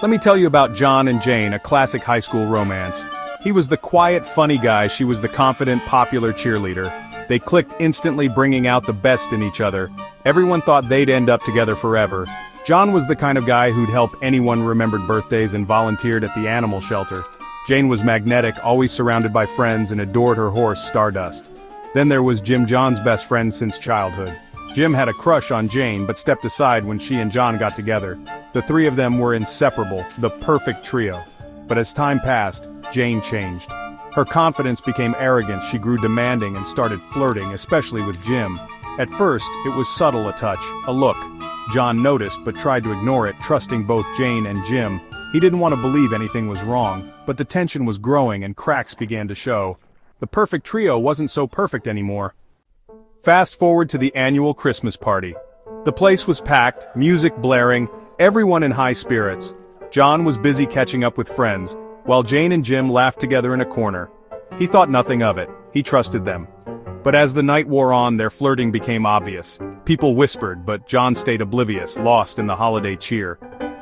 Let me tell you about John and Jane, a classic high school romance. He was the quiet, funny guy, she was the confident, popular cheerleader. They clicked instantly, bringing out the best in each other. Everyone thought they'd end up together forever. John was the kind of guy who'd help anyone remembered birthdays and volunteered at the animal shelter. Jane was magnetic, always surrounded by friends, and adored her horse, Stardust. Then there was Jim, John's best friend since childhood. Jim had a crush on Jane but stepped aside when she and John got together. The three of them were inseparable, the perfect trio. But as time passed, Jane changed. Her confidence became arrogant, she grew demanding and started flirting, especially with Jim. At first, it was subtle, a touch, a look. John noticed but tried to ignore it, trusting both Jane and Jim. He didn't want to believe anything was wrong, but the tension was growing and cracks began to show. The perfect trio wasn't so perfect anymore. Fast forward to the annual Christmas party. The place was packed, music blaring, everyone in high spirits. John was busy catching up with friends, while Jane and Jim laughed together in a corner. He thought nothing of it, he trusted them. But as the night wore on, their flirting became obvious. People whispered, but John stayed oblivious, lost in the holiday cheer.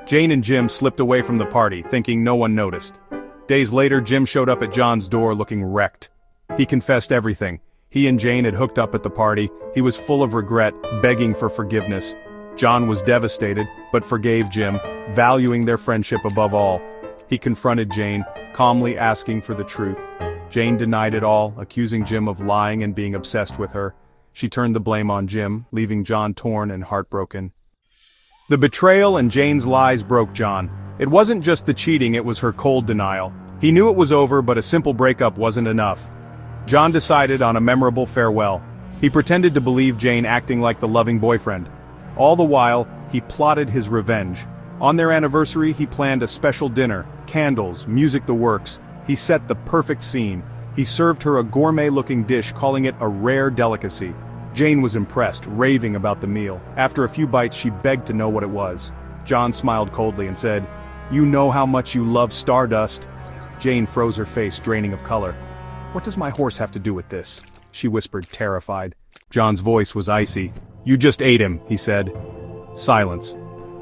Jane and Jim slipped away from the party, thinking no one noticed. Days later, Jim showed up at John's door looking wrecked. He confessed everything. He and Jane had hooked up at the party. He was full of regret, begging for forgiveness. John was devastated, but forgave Jim, valuing their friendship above all. He confronted Jane, calmly asking for the truth. Jane denied it all, accusing Jim of lying and being obsessed with her. She turned the blame on Jim, leaving John torn and heartbroken. The betrayal and Jane's lies broke John. It wasn't just the cheating, it was her cold denial. He knew it was over, but a simple breakup wasn't enough. John decided on a memorable farewell. He pretended to believe Jane, acting like the loving boyfriend. All the while, he plotted his revenge. On their anniversary, he planned a special dinner, candles, music, the works. He set the perfect scene. He served her a gourmet-looking dish, calling it a rare delicacy. Jane was impressed, raving about the meal. After a few bites, she begged to know what it was. John smiled coldly and said, "You know how much you love Stardust." Jane froze her face, draining of color. "What does my horse have to do with this?" she whispered, terrified. John's voice was icy. "You just ate him," he said. Silence.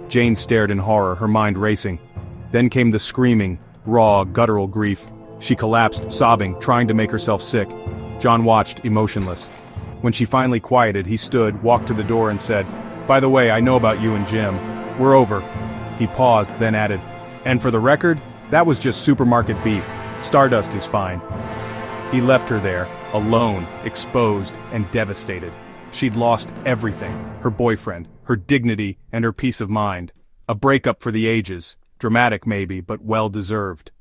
Jane stared in horror, her mind racing. Then came the screaming, raw, guttural grief. She collapsed, sobbing, trying to make herself sick. John watched, emotionless. When she finally quieted, he stood, walked to the door and said, "By the way, I know about you and Jim. We're over." He paused, then added, "And for the record, that was just supermarket beef. Stardust is fine." He left her there, alone, exposed, and devastated. She'd lost everything, her boyfriend, her dignity, and her peace of mind. A breakup for the ages, dramatic maybe, but well-deserved.